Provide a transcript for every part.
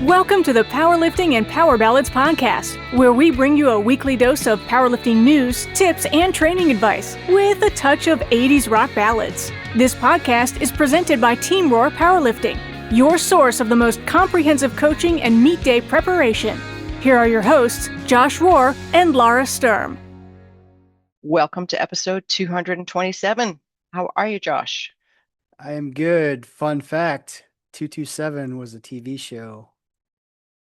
Welcome to the Powerlifting and Power Ballads podcast, where we bring you a weekly dose of powerlifting news, tips, and training advice with a touch of 80s rock ballads. This podcast is presented by Team Rohr Powerlifting, your source of the most comprehensive coaching and meet day preparation. Here are your hosts, Josh Rohr and Laura Styrlund. Welcome to episode 227. How are you, Josh? I am good. Fun fact, 227 was a TV show.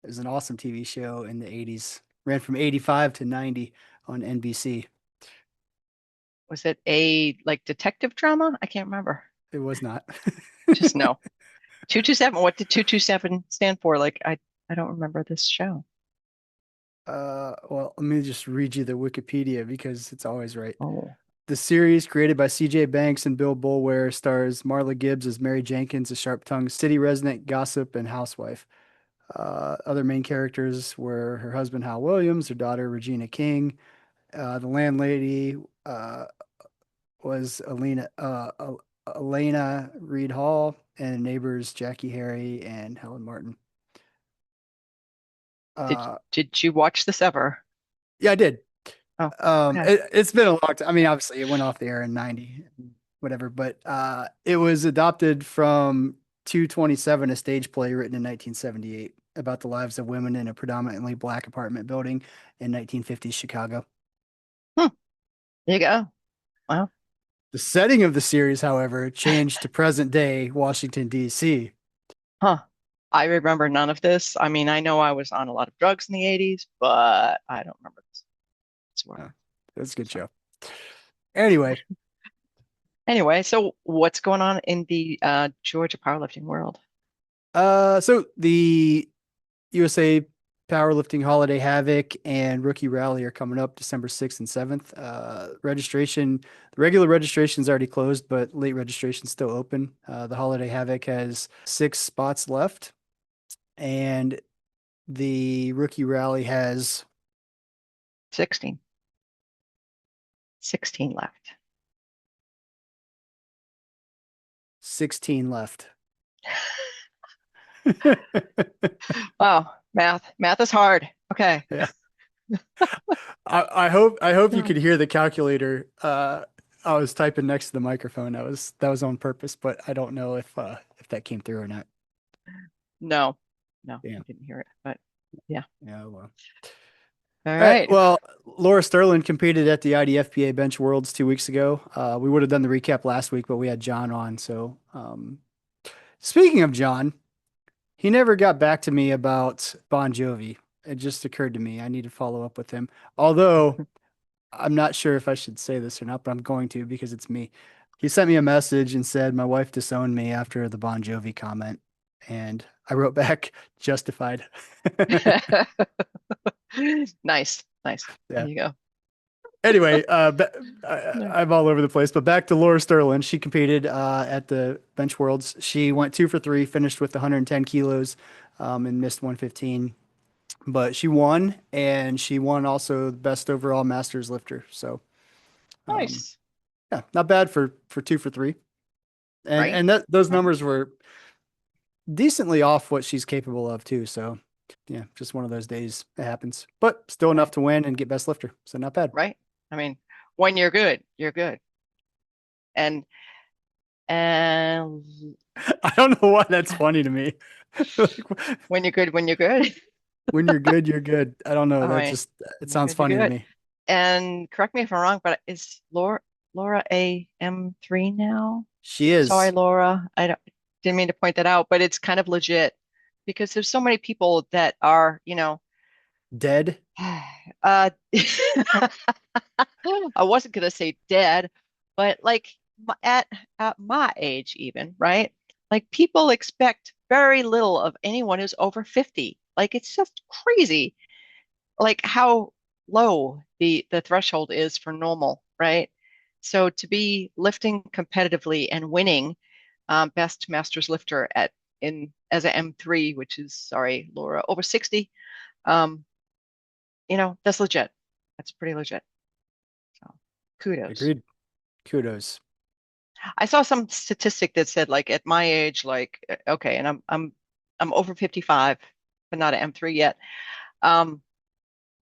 It was an awesome TV show in the 80s. Ran from 85 to 90 on NBC. Was it a detective drama? I can't remember. It was not. Just no. 227. What did 227 stand for? I don't remember this show. Well, let me just read you the Wikipedia because it's always right. Oh. The series, created by C.J. Banks and Bill Boulware, stars Marla Gibbs as Mary Jenkins, a sharp-tongued city resident, gossip, and housewife. Other main characters were her husband, Hal Williams, her daughter, Regina King. The landlady was Elena Reed Hall, and neighbors, Jackie Harry and Helen Martin. Did you watch this ever? Yeah, I did. Oh, okay. It's been a long time. I mean, obviously it went off the air in 90, whatever, but it was adopted from 227, a stage play written in 1978 about the lives of women in a predominantly black apartment building in 1950s Chicago. There you go. Wow. The setting of the series, however, changed to present day Washington, D.C. Huh. I remember none of this. I mean, I know I was on a lot of drugs in the 80s, but I don't remember this. That's a good show. Anyway, so what's going on in the Georgia powerlifting world? So the USA Powerlifting Holiday Havoc and Rookie Rally are coming up December 6th and 7th. The regular registration is already closed, but late registration is still open. The Holiday Havoc has 6 spots left, and the Rookie Rally has 16 left. 16 left. Wow, math is hard. Okay. Yeah. I hope you could hear the calculator. I was typing next to the microphone. That was on purpose, but I don't know if that came through or not. No, Damn. I didn't hear it, but yeah. Yeah, well. All right. Well, Laura Styrlund competed at the IDFPA Bench Worlds 2 weeks ago. We would have done the recap last week, but we had John on. So, speaking of John, he never got back to me about Bon Jovi. It just occurred to me I need to follow up with him. Although I'm not sure if I should say this or not, but I'm going to because it's me. He sent me a message and said my wife disowned me after the Bon Jovi comment. And I wrote back, justified. Nice. Yeah. There you go. Anyway, I'm all over the place, but back to Laura Styrlund. She competed at the Bench Worlds. She went 2 for 3, finished with 110 kilos and missed 115. But she won, and she won also the best overall Masters lifter. So Nice. Yeah, not bad for 2 for 3. And Right. and those numbers were decently off what she's capable of too. So yeah, just one of those days. It happens, but still enough to win and get best lifter. So not bad. Right. I mean, when you're good, you're good. And I don't know why that's funny to me. when you're good, when you're good. When you're good, you're good. I don't know. All That right. just it sounds funny to me. And correct me if I'm wrong, but is Laura a M3 now? She is. Sorry, Laura. Didn't mean to point that out, but it's kind of legit because there's so many people that are, Dead. I wasn't gonna say dead, but at my age even, right? Like people expect very little of anyone who's over 50. Like it's just crazy, like how low the threshold is for normal, right? So to be lifting competitively and winning best masters lifter as an M3, which is, sorry, Laura, over 60, that's legit. That's pretty legit. So kudos. Agreed. Kudos. I saw some statistic that said at my age, okay, and I'm over 55, but not an M3 yet. Um,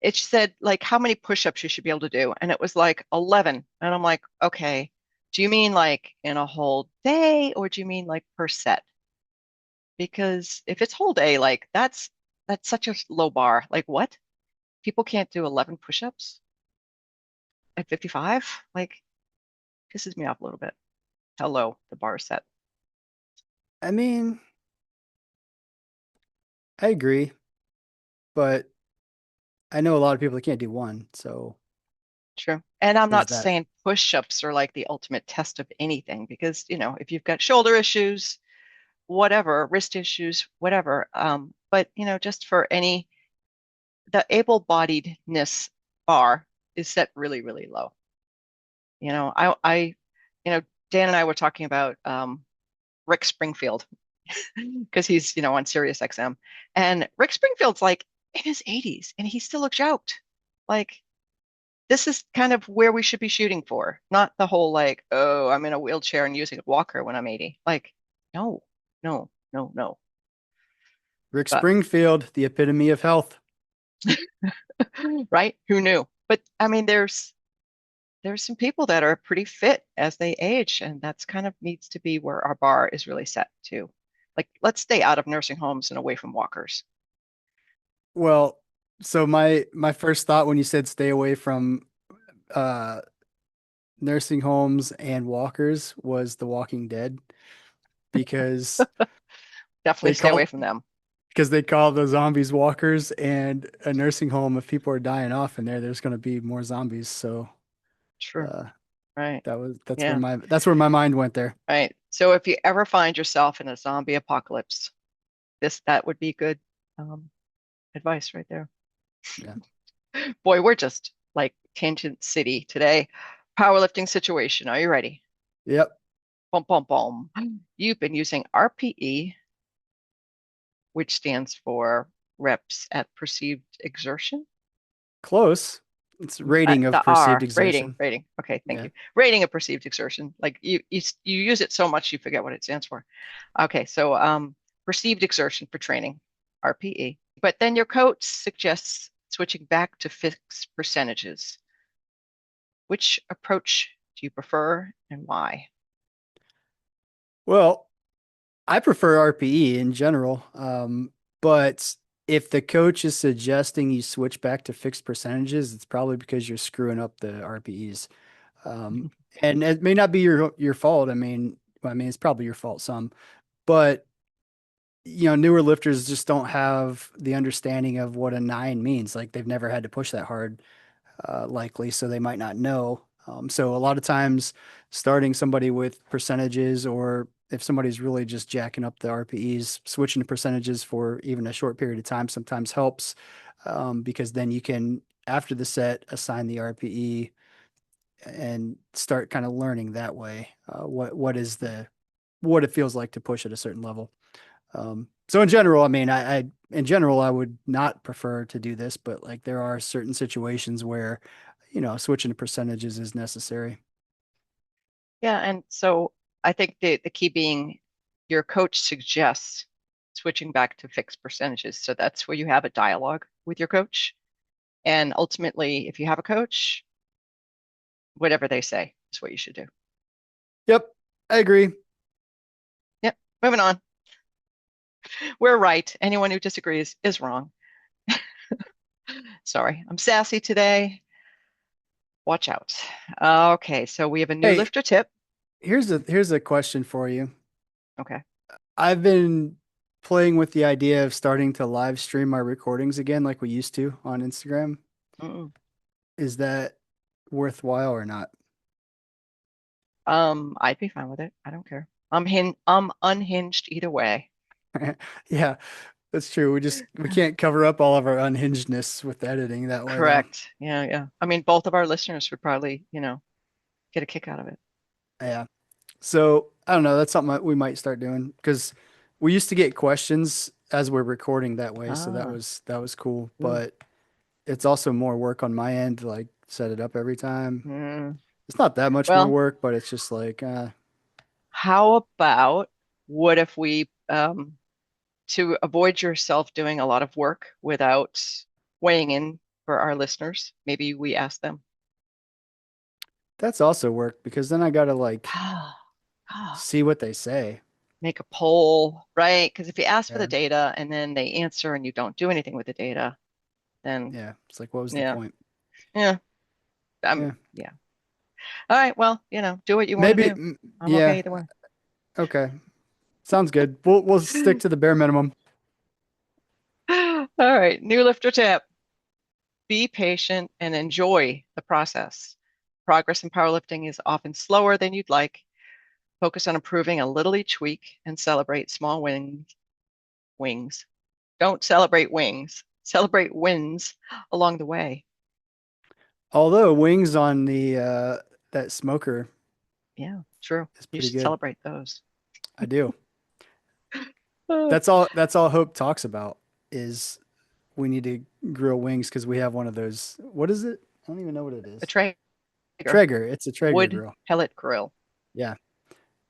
it said like how many push-ups you should be able to do, and it was like 11. And I'm like, okay, do you mean like in a whole day, or do you mean like per set? Because if it's whole day, like that's such a low bar. Like what? People can't do 11 push-ups at 55? Like pisses me off a little bit how low the bar is set. I mean, I agree, but I know a lot of people that can't do one. So True. And I'm does not that, saying push-ups are like the ultimate test of anything because, if you've got shoulder issues, whatever, wrist issues, whatever. But just for the able-bodiedness bar is set really, really low. Dan and I were talking about Rick Springfield because he's, on Sirius XM. And Rick Springfield's like in his 80s and he still looks yoked. Like, this is kind of where we should be shooting for, not the whole like, oh, I'm in a wheelchair and using a walker when I'm 80. Like, no, no, no, no. Rick But Springfield, the epitome of health? right? Who knew? But I mean, there's some people that are pretty fit as they age, and that's kind of needs to be where our bar is really set to. Like, let's stay out of nursing homes and away from walkers. Well, so my first thought when you said stay away from uh nursing homes and walkers was The Walking Dead because Definitely they stay away call from them. they call the zombies walkers, and a nursing home, if people are dying off in there, there's going to be more zombies. So True. uh Right. that's Yeah. where my mind went there. Right. So if you ever find yourself in a zombie apocalypse, that would be good um, advice right there. Yeah. Boy, we're just like tangent city today. Powerlifting situation. Are you ready? Yep. Boom, boom, boom. You've been using RPE, which stands for reps at perceived exertion. Close. It's rating of The perceived R, rating, exertion. rating. Okay, thank Yeah. you. Rating of perceived exertion. Like you use it so much you forget what it stands for. Okay, so perceived exertion for training, RPE. But then your coach suggests switching back to fixed percentages. Which approach do you prefer and why? Well, I prefer RPE in general. But if the coach is suggesting you switch back to fixed percentages, it's probably because you're screwing up the RPEs. Um, and it may not be your fault. I mean, it's probably your fault some, but newer lifters just don't have the understanding of what a nine means. Like they've never had to push that hard, likely, so they might not know. So a lot of times, starting somebody with percentages, or if somebody's really just jacking up the RPEs, switching to percentages for even a short period of time sometimes helps, because then you can, after the set, assign the RPE and start kind of learning that way, what it feels like to push at a certain level. So in general, I mean, I would not prefer to do this, but like there are certain situations where, switching to percentages is necessary. Yeah, and so I think the key being your coach suggests switching back to fixed percentages. So that's where you have a dialogue with your coach. And ultimately, if you have a coach, whatever they say is what you should do. Yep, I agree. Yep, moving on. We're right. Anyone who disagrees is wrong. Sorry, I'm sassy today. Watch out. Okay, so we have a new Hey, lifter tip. here's a question for you. Okay. I've been playing with the idea of starting to live stream my recordings again, like we used to on Instagram. Mm-mm. Is that worthwhile or not? I'd be fine with it. I don't care. I'm unhinged either way. Yeah, that's true. We can't cover up all of our unhingedness with editing that way, though. Correct. Yeah, yeah. I mean, both of our listeners would probably, get a kick out of it. Yeah. So I don't know. That's something that we might start doing because we used to get questions as we're recording that way. So that Ah, was cool. ooh. But it's also more work on my end to like set it up every time. Mm. It's not that much more Well, work, but it's just like how about what if we to avoid yourself doing a lot of work without weighing in for our listeners, maybe we ask them. That's also work because then I gotta like Ah, ah, see what they say. make a poll, right? Because if you ask for Yeah. the data and then they answer and you don't do anything with the data, then Yeah. It's like, what was the yeah, point? yeah, Yeah. yeah. All right, well, do what you want to Maybe. do. I'm okay Yeah. either way. Okay. Sounds good. We'll stick to the bare minimum. All right, new lifter tip. Be patient and enjoy the process. Progress in powerlifting is often slower than you'd like. Focus on improving a little each week and celebrate small wings. Don't celebrate wings. Celebrate wins along the way. Although wings on the that smoker Yeah, true. is You pretty should good. celebrate those. I do. Uh, That's all Hope talks about is we need to grill wings because we have one of those. What is it? I don't even know what it a is. Traeger Traeger. It's a Traeger wood grill. pellet grill. Yeah.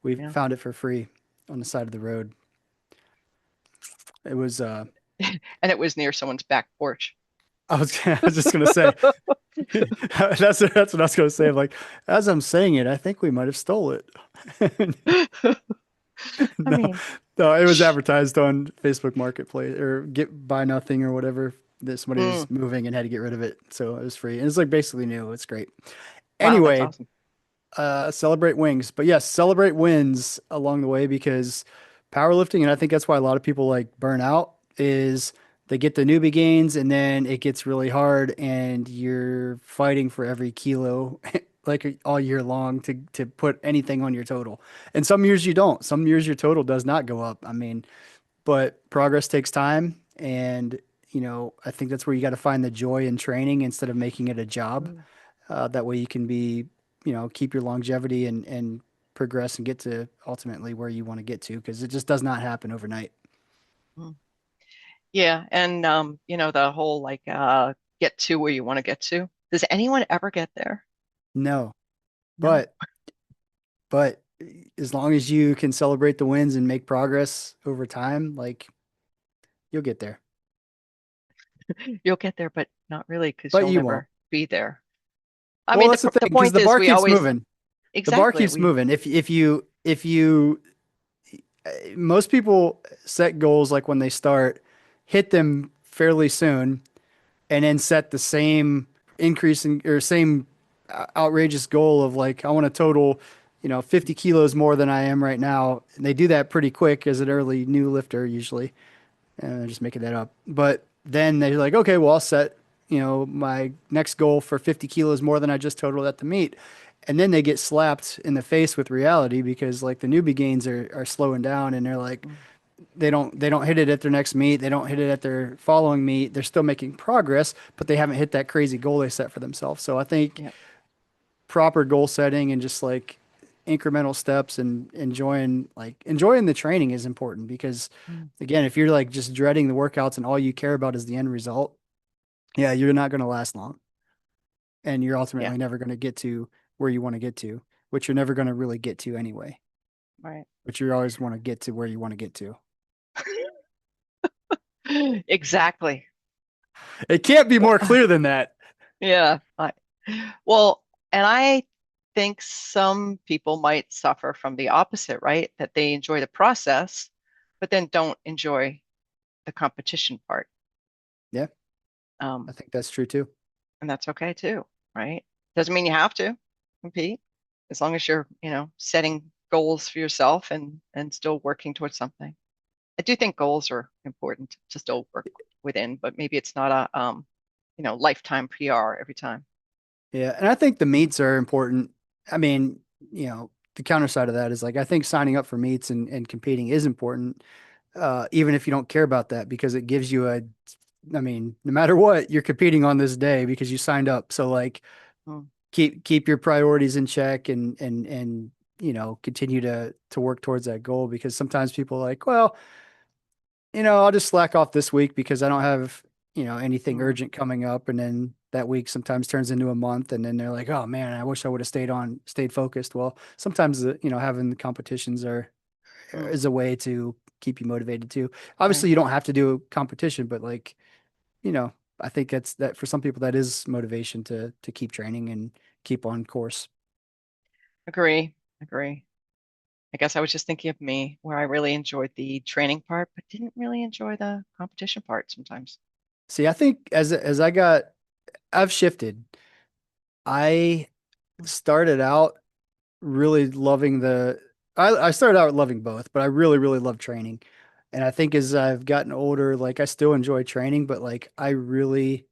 We Yeah. found it for free on the side of the road. It was And it was near someone's back porch. I was just gonna say that's what I was gonna say. I'm like, as I'm saying it, I think we might have stole it. I No, mean, no, it was shh. advertised on Facebook Marketplace or Get Buy Nothing or whatever. That somebody Mm, was moving and had to get rid of it, so it was free. And it's like basically new. It's great. wow, that's Anyway, awesome. celebrate wings. But yes, celebrate wins along the way because powerlifting, and I think that's why a lot of people like burn out, is they get the newbie gains and then it gets really hard and you're fighting for every kilo like all year long to put anything on your total. And some years you don't. Some years your total does not go up. I mean, but progress takes time and I think that's where you got to find the joy in training instead of making it a job. Mm, That way you can be, keep your longevity and progress and get to ultimately where you want to get to because it just does not happen overnight. mm. Yeah, and the whole like get to where you want to get to. Does anyone ever get there? No, No. but but as long as you can celebrate the wins and make progress over time, like you'll get there. You'll get there, but not really because But you'll you won't. never be there. I Well, mean, that's the the thing because point the is bar we keeps always moving. The bar exactly keeps we moving. If you most people set goals like when they start, hit them fairly soon, and then set the same increasing or same outrageous goal of like I want to total, 50 kilos more than I am right now. And they do that pretty quick as an early new lifter usually. And I'm just making that up. But then they're like, okay, well I'll set, my next goal for 50 kilos more than I just totaled at the meet. And then they get slapped in the face with reality because like the newbie gains are slowing down and they're like, mm, they don't hit it at their next meet. They don't hit it at their following meet. They're still making progress, but they haven't hit that crazy goal they set for themselves. So I think yeah. proper goal setting and just like incremental steps and enjoying the training is important because Mm, again, if you're like just dreading the workouts and all you care about is the end result, yeah, you're not going to last long. And you're yeah, ultimately never going to get to where you want to get to, which you're never going to really get to anyway. right. But you always want to get to where you want to get to. Exactly. It can't be Well, more clear than that. yeah. Well, and I think some people might suffer from the opposite, right? That they enjoy the process, but then don't enjoy the competition part. Yeah, I Um, think that's true too. and that's okay too, right? Doesn't mean you have to compete as long as you're, setting goals for yourself and still working towards something. I do think goals are important to still work within, but maybe it's not a lifetime PR every time. Yeah, and I think the meets are important. I mean, the counter side of that is like I think signing up for meets and competing is important, even if you don't care about that, because it gives you I mean, no matter what, you're competing on this day because you signed up. So like Mm, keep your priorities in check and continue to work towards that goal because sometimes people are like, well, I'll just slack off this week because I don't have, anything mm, urgent coming up. And then that week sometimes turns into a month. And then they're like, oh man, I wish I would have stayed focused. Well, sometimes, having the competitions mm, is a way to keep you motivated too. Right. Obviously, you don't have to do a competition, but like, you know, I think that's that for some people that is motivation to keep training and keep on course. Agree. Agree. I guess I was just thinking of me, where I really enjoyed the training part, but didn't really enjoy the competition part sometimes. See, I think I've shifted. I started out really loving I started out loving both, but I really, really love training. And I think as I've gotten older, like I still enjoy training, but like I really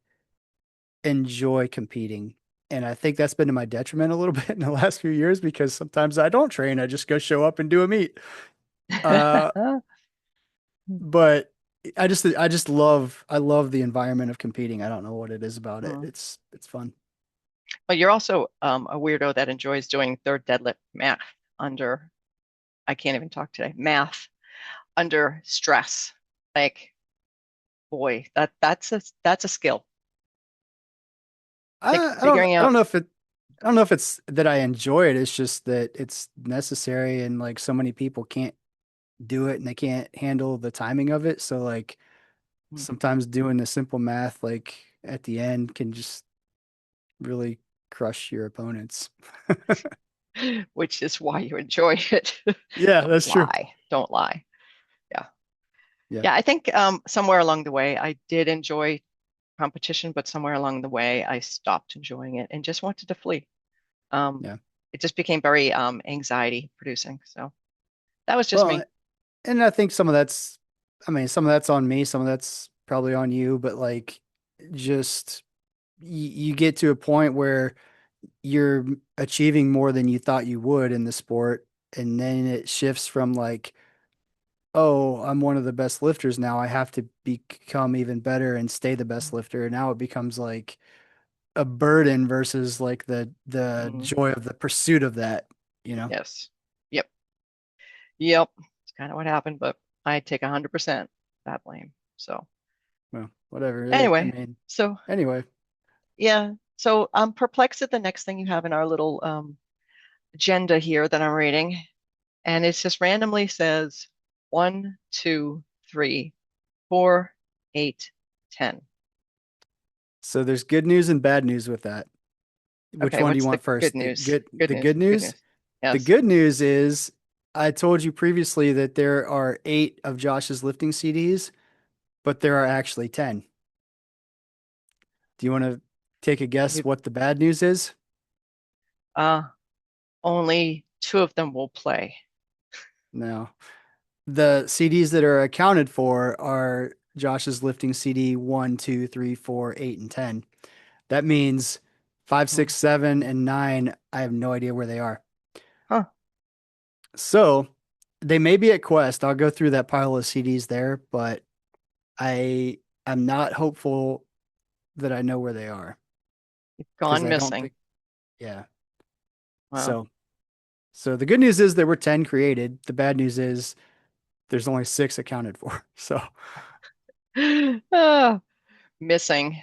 enjoy competing. And I think that's been to my detriment a little bit in the last few years because sometimes I don't train. I just go show up and do a meet. Uh, but I love the environment of competing. I don't know what it is about it. Mm. It's fun. But you're also a weirdo that enjoys doing third deadlift math under, I can't even talk today, math under stress. Like, boy, that's a skill. Figuring I don't out. know if I don't know if it's that I enjoy it. It's just that it's necessary and like so many people can't do it and they can't handle the timing of it. So like Mm. sometimes doing the simple math like at the end can just really crush your opponents. Which is why you enjoy it. Yeah, Don't that's true. lie. Don't lie. Yeah. Yeah. Yeah, I think somewhere along the way I did enjoy competition, but somewhere along the way I stopped enjoying it and just wanted to flee. Um, Yeah. it just became very anxiety producing. So that was just Well, me. and I think some of that's I mean, some of that's on me, some of that's probably on you, but like just you get to a point where you're achieving more than you thought you would in the sport. And then it shifts from like, oh, I'm one of the best lifters now. I have to become even better and stay the best lifter. And now it becomes like a burden versus like the Mm, joy of the pursuit of that, you know? yes. Yep. Yep. It's kind of what happened, but I take 100% that blame. So Well, whatever. I anyway, mean, so anyway. yeah. So I'm perplexed at the next thing you have in our little agenda here that I'm reading. And it just randomly says 1, 2, 3, 4, 8, 10. So there's good news and bad news with that. Which Okay, one do you what's the want good first? news? Good The news. good Good news? news. The Yes. good news is I told you previously that there are 8 of Josh's lifting CDs, but there are actually 10. Do you want to take a guess You, what the bad news is? uh, only two of them will play. No. The CDs that are accounted for are Josh's lifting CD 1, 2, 3, 4, 8, and 10. That means 5, Hmm. 6, 7, and 9. I have no idea where they are. Huh. So they may be at Quest. I'll go through that pile of CDs there, but I am not hopeful that I know where they are You've because gone I don't missing. think, yeah. Wow. So, so the good news is there were 10 created. The bad news is there's only 6 accounted for. So Ah, missing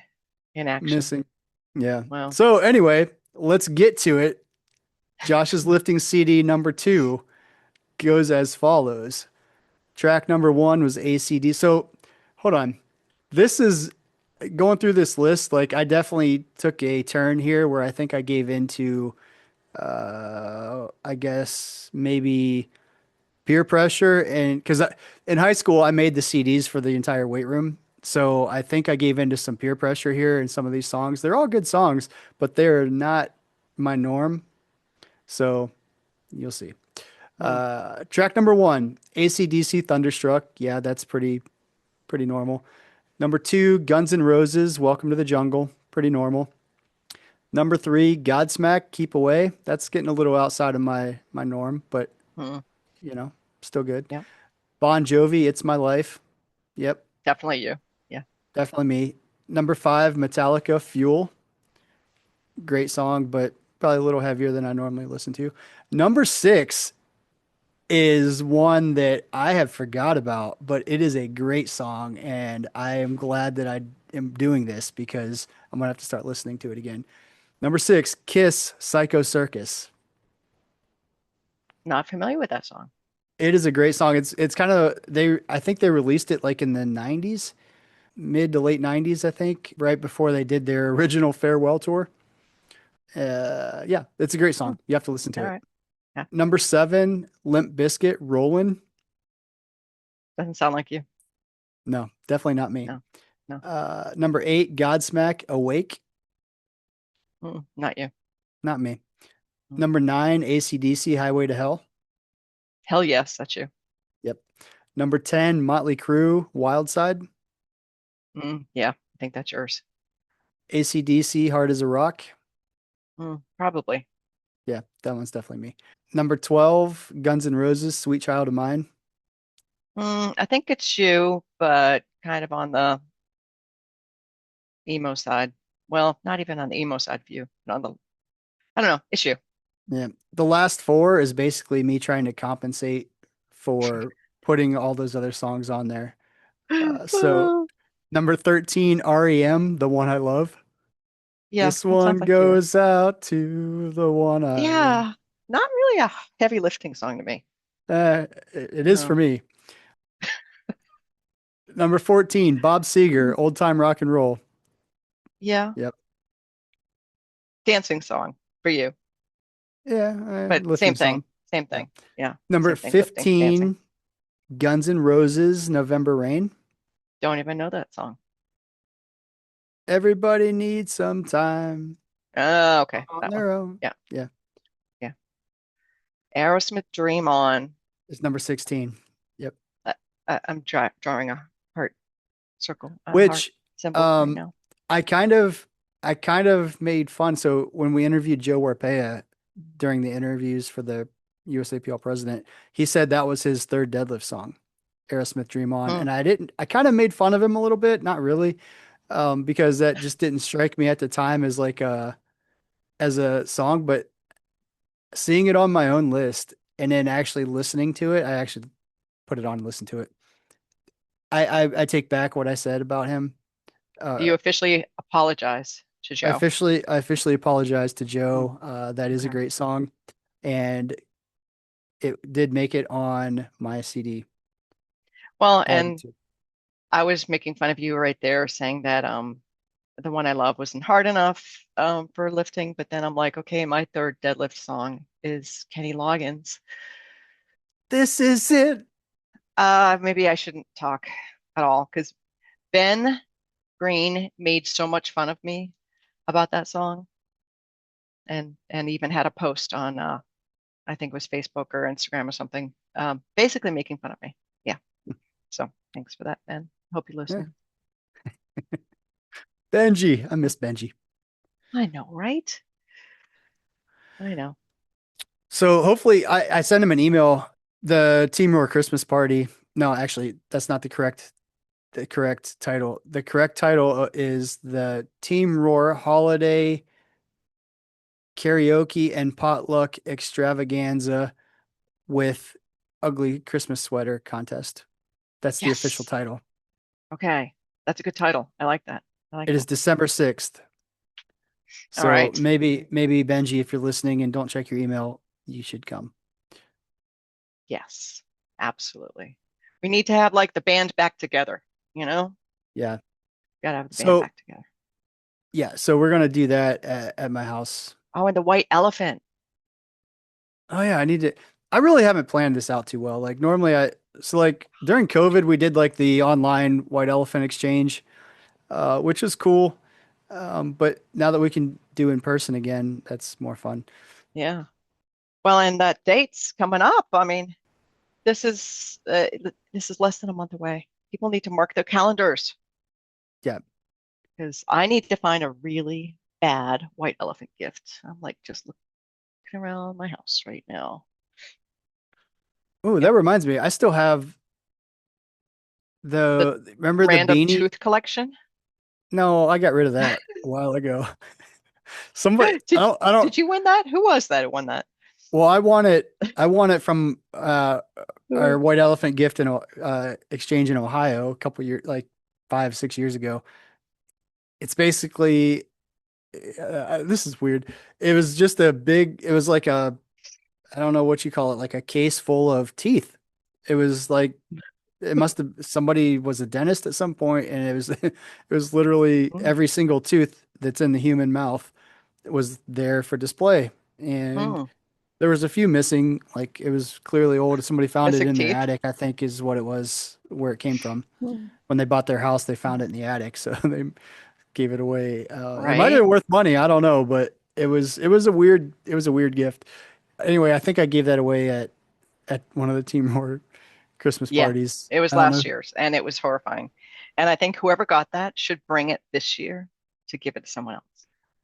in action. missing. Yeah. Wow. So anyway, let's get to it. Josh's lifting CD number 2 goes as follows. Track number 1 was ACD. So hold on. This is going through this list. Like I definitely took a turn here where I think I gave into, I guess maybe peer pressure and because in high school I made the CDs for the entire weight room. So I think I gave into some peer pressure here in some of these songs. They're all good songs, but they're not my norm. So you'll see. Hmm. Track number 1, AC/DC Thunderstruck. Yeah, that's pretty normal. Number 2, Guns N' Roses, Welcome to the Jungle. Pretty normal. Number 3, Godsmack, Keep Away. That's getting a little outside of my norm, but Hmm. you know, still good. Yep. Bon Jovi, It's My Life. Yep, Definitely you. Yeah. definitely me. Number 5, Metallica, Fuel. Great song, but probably a little heavier than I normally listen to. Number 6 is one that I have forgot about, but it is a great song, and I am glad that I am doing this because I'm gonna have to start listening to it again. Number 6, Kiss, Psycho Circus. Not familiar with that song. It is a great song. It's kind of they I think they released it like in the 90s, mid to late 90s, I think, right before they did their original farewell tour. Yeah, it's a great Hmm, song. You have to listen to all it. right. Yeah. Number 7, Limp Bizkit, Rollin'. Doesn't sound like you. No, definitely not me. No, no, Number 8, Godsmack, Awake. not you. Not me. Mm. Number 9, AC/DC, Highway to Hell. Hell yes, that's you. Yep. Number 10, Motley Crue, Wild Side. Yeah, I think that's yours. AC/DC, Hard as a Rock. Probably. Yeah, that one's definitely me. Number 12, Guns N' Roses, Sweet Child of Mine. I think it's you, but kind of on the emo side. Well, not even on the emo side of you, but on the, I don't know, it's you. Yeah. The last 4 is basically me trying to compensate for putting all those other songs on there. So Oh, number 13, REM, The One I Love. yeah, This that sounds one like you. goes out to the one I love. Yeah, not really a heavy lifting song to me. It is for No. me. Number 14, Bob Seger, Old Time Rock and Roll. Yeah, Yep. dancing song for you, Yeah, but lifting song. same Yeah. thing. Yeah, Number same thing, lifting, dancing. 15, Guns N' Roses, November Rain. Don't even know that song. Everybody needs some time Okay, on that one. their own. Yeah, Yeah, yeah. Aerosmith, Dream On. it's number 16. Yep. I, I'm drawing a heart circle, a heart Which symbol right um now. I kind of I kind of made fun. So when we interviewed Joe Warpea during the interviews for the USAPL president, he said that was his third deadlift song, Aerosmith Dream On. Hmm. And I kind of made fun of him a little bit, not really, because that just didn't strike me at the time as like as a song, but seeing it on my own list and then actually listening to it, I actually put it on and listened to it. I take back what I said about him. Do Uh, you officially apologize to Joe? I officially apologize to Hmm. Joe. That is a Okay. great song, and it did make it on my CD. Well, Album and too. I was making fun of you right there, saying that the one I love wasn't hard enough for lifting, but then I'm like, okay, my third deadlift song is Kenny Loggins. This is it. Maybe I shouldn't talk at all because Ben Green made so much fun of me about that song and even had a post on I think it was Facebook or Instagram or something, basically making fun of me. Yeah. So thanks for that, Ben. Hope you're Yeah. listening. Benji. I miss Benji. I know, right? I know. So hopefully I sent him an email. The Team Rohr Christmas party. No, actually, that's not the correct title. The correct title is the Team Rohr Holiday Karaoke and Potluck Extravaganza with Ugly Christmas Sweater Contest. That's the official Yes. title. Okay. That's a good title. I like that. I like It is that. December 6th. All So right. maybe Benji, if you're listening and don't check your email, you should come. Yes. Absolutely. We need to have like the band back together, you know? Yeah. Gotta have the band So back together. yeah, so we're gonna do that at my house. Oh, and the white elephant. Oh yeah, I really haven't planned this out too well. Like normally like during COVID we did like the online white elephant exchange, which was cool. But now that we can do in person again, that's more fun. Yeah. Well, and that date's coming up. I mean, this is this is less than a month away. People need to mark their calendars Yeah. because I need to find a really bad white elephant gift. I'm like just looking around my house right now. Oh, Yep. that reminds me. I still have The remember the random beanie? tooth collection. No, I got rid of that a while ago. Somebody, Did I don't, did you win that? Who was that who won that? well, I won it from, our white elephant gift in, exchange in Ohio a couple years, like 5, 6 years ago. It's basically, this is weird. It was just it was like I don't know what you call it, like a case full of teeth. It was like it must have somebody was a dentist at some point, and it was literally Mm. every single tooth that's in the human mouth was there for display. And Mm. there was a few missing, like it was clearly old. Somebody found it Missing in their teeth. attic, I think is what it was, where it came from. Mm. When they bought their house, they found it in the attic, so they gave it away. It might have Right? been worth money, I don't know, but it was a weird gift. Anyway, I think I gave that away at one of the Team Rohr Christmas Yeah, parties. it was I don't know. last year's, and it was horrifying. And I think whoever got that should bring it this year to give it to someone else.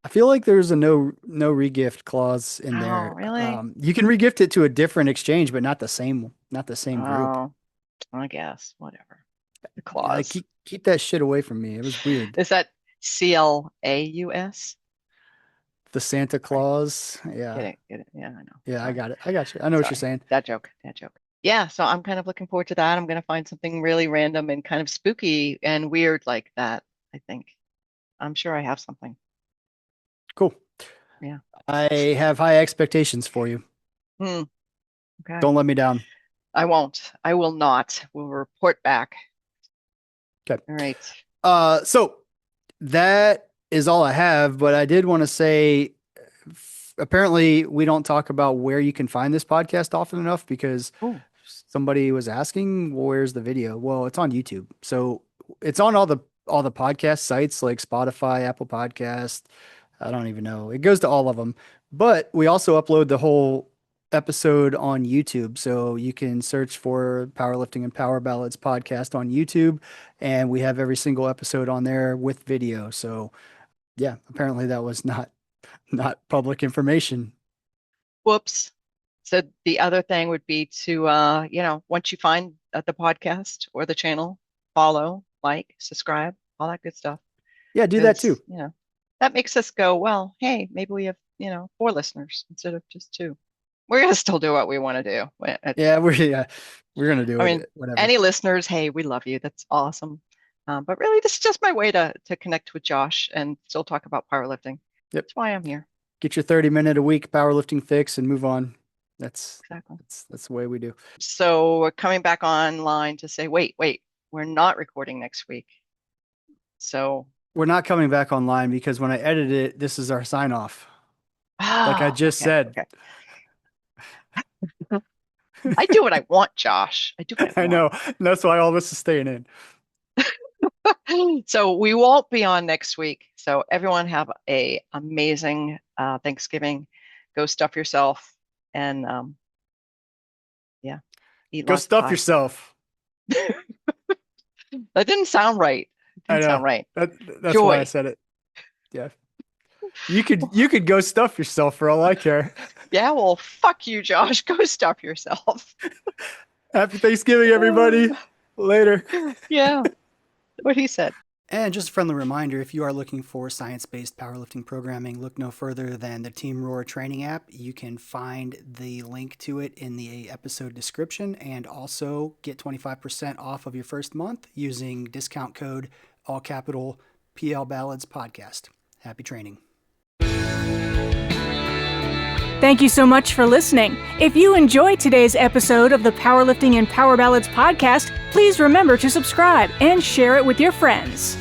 I feel like there's a no regift clause in Oh, there. really? You can regift it to a different exchange, but not the same group. Oh, I guess. Whatever. The Yeah, clause. keep that shit away from me. It was weird. Is that CLAUS? The Santa Right. Claus. Yeah. Get it. Yeah, I know. Yeah, I Sorry. got it. I got you. I know what you're Sorry. saying. That joke. That joke. Yeah, so I'm kind of looking forward to that. I'm going to find something really random and kind of spooky and weird like that, I think. I'm sure I have something. Cool. Yeah. I have high expectations for you. Hmm. Okay. Don't let me down. I won't. I will not. We'll report back. Okay. All right. So that is all I have, but I did want to say apparently we don't talk about where you can find this podcast often enough because Oh, somebody was asking, well, where's the video? Well, it's on YouTube. So it's on all the podcast sites like Spotify, Apple Podcast. I don't even know. It goes to all of them. But we also upload the whole episode on YouTube. So you can search for Powerlifting and Power Ballads podcast on YouTube. And we have every single episode on there with video. So yeah, apparently that was not public information. whoops. So the other thing would be to, once you find the podcast or the channel, follow, like, subscribe, all that good stuff. Yeah, do that too. That makes us go, well, hey, maybe we have, 4 listeners instead of just 2. We're going to still do what we want to do. Yeah, we're gonna do I it. mean, Whatever. any listeners, hey, we love you. That's awesome. But really, this is just my way to connect with Josh and still talk about powerlifting. Yep. That's why I'm here. Get your 30-minute a week powerlifting fix and move on. Exactly. That's the way we do. So we're coming back online to say, wait, we're not recording next week. So We're not coming back online because when I edit it, this is our sign off. Like I just said. Okay. I do what I want, Josh. I do what I I want. know. And that's why all this is staying in. So we won't be on next week. So everyone have a amazing Thanksgiving. Go stuff yourself and eat Go lots of stuff pie. yourself. That didn't sound right. It I didn't know. sound right. That's Joy. why I said it. Yeah. You could go stuff yourself for all I care. Yeah, well, fuck you, Josh. Go stuff yourself. Happy Thanksgiving, everybody. Later. Yeah, what he said. And just a friendly reminder, if you are looking for science-based powerlifting programming, look no further than the Team Rohr training app. You can find the link to it in the episode description and also get 25% off of your first month using discount code, all capital, PL Ballads Podcast. Happy training. Thank you so much for listening. If you enjoyed today's episode of the Powerlifting and Power Ballads podcast, please remember to subscribe and share it with your friends.